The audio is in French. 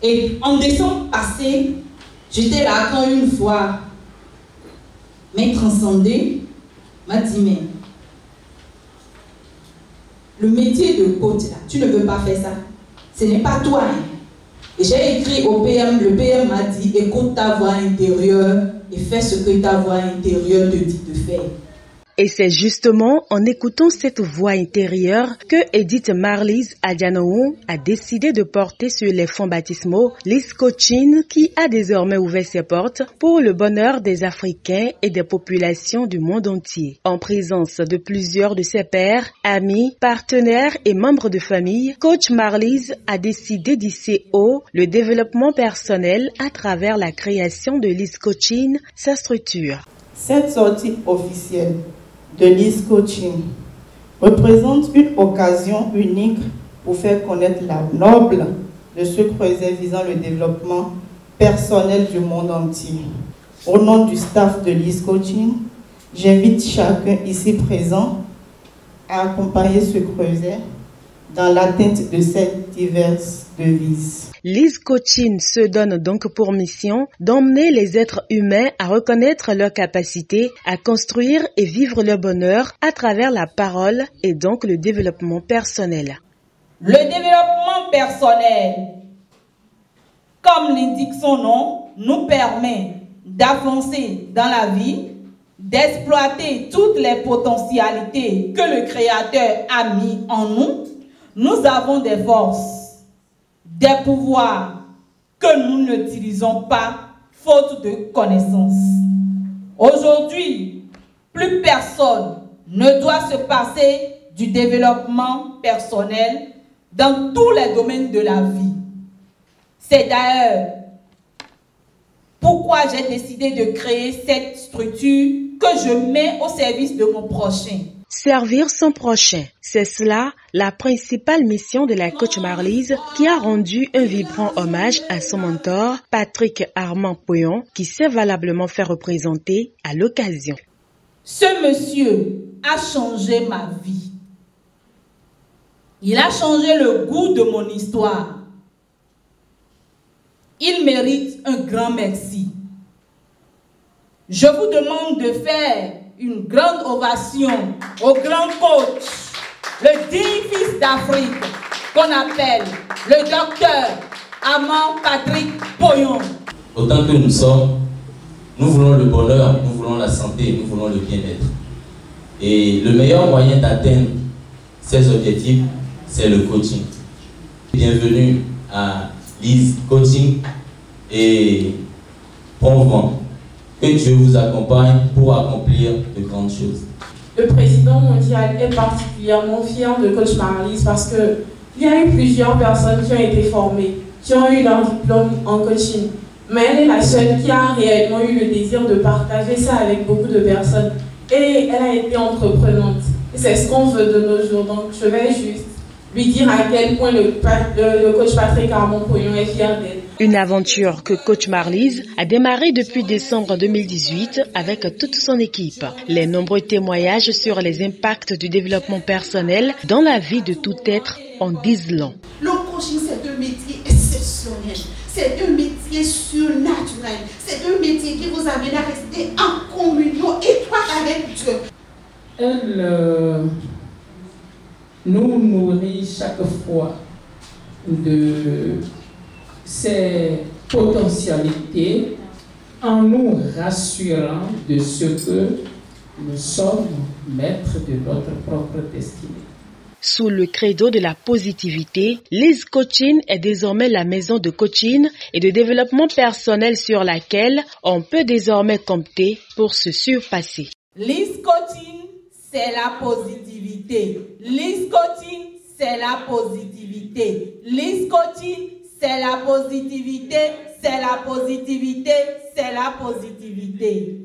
Et en décembre passé, j'étais là quand une fois, Maître Transcendé m'a dit, mais le métier de coach, là, tu ne veux pas faire ça. Ce n'est pas toi. Hein. Et j'ai écrit au PM, le PM m'a dit, écoute ta voix intérieure et fais ce que ta voix intérieure te dit de faire. Et c'est justement en écoutant cette voix intérieure que Edith Marlise Adianoun a décidé de porter sur les fonds baptismaux Liz Coaching, qui a désormais ouvert ses portes pour le bonheur des Africains et des populations du monde entier. En présence de plusieurs de ses pairs, amis, partenaires et membres de famille, Coach Marlise a décidé d'hisser haut le développement personnel à travers la création de Liz Coaching, sa structure. Cette sortie officielle de Liz Coaching représente une occasion unique pour faire connaître la noble de ce creuset visant le développement personnel du monde entier. Au nom du staff de Liz Coaching, j'invite chacun ici présent à accompagner ce creuset dans l'atteinte de ces diverses devises. Liz Coaching se donne donc pour mission d'emmener les êtres humains à reconnaître leurs capacités, à construire et vivre leur bonheur à travers la parole et donc le développement personnel. Le développement personnel, comme l'indique son nom, nous permet d'avancer dans la vie, d'exploiter toutes les potentialités que le Créateur a mis en nous. Nous avons des forces, des pouvoirs que nous n'utilisons pas faute de connaissances. Aujourd'hui, plus personne ne doit se passer du développement personnel dans tous les domaines de la vie. C'est d'ailleurs pourquoi j'ai décidé de créer cette structure que je mets au service de mon prochain. Servir son prochain, c'est cela la principale mission de la coach Marlise, qui a rendu un vibrant hommage à son mentor, Patrick Armand Poyon, qui s'est valablement fait représenter à l'occasion. Ce monsieur a changé ma vie. Il a changé le goût de mon histoire. Il mérite un grand merci. Je vous demande de faire une grande ovation au grand coach, le digne fils d'Afrique, qu'on appelle le docteur Armand Patrick Poyon. Autant que nous sommes, nous voulons le bonheur, nous voulons la santé, nous voulons le bien-être. Et le meilleur moyen d'atteindre ces objectifs, c'est le coaching. Bienvenue à Liz Coaching et bon vent. Que Dieu vous accompagne pour accomplir de grandes choses. Le président mondial est particulièrement fier de Coach Marlise parce qu'il y a eu plusieurs personnes qui ont été formées, qui ont eu leur diplôme en coaching. Mais elle est la seule qui a réellement eu le désir de partager ça avec beaucoup de personnes. Et elle a été entreprenante. Et c'est ce qu'on veut de nos jours. Donc je vais juste lui dire à quel point le coach Patrick Armand Poyon est fier d'elle. Une aventure que coach Marlise a démarrée depuis décembre 2018 avec toute son équipe. Les nombreux témoignages sur les impacts du développement personnel dans la vie de tout être en disent long. Le coaching, c'est un métier exceptionnel. C'est un métier surnaturel. C'est un métier qui vous amène à rester en communion étroite avec Dieu. Elle nous nourrit chaque fois de ses potentialités en nous rassurant de ce que nous sommes maîtres de notre propre destinée. Sous le credo de la positivité, Liz Coaching est désormais la maison de coaching et de développement personnel sur laquelle on peut désormais compter pour se surpasser. Liz Coaching, c'est la positivité. Liz Coaching, c'est la positivité. Liz Coaching, c'est la positivité, c'est la positivité, c'est la positivité.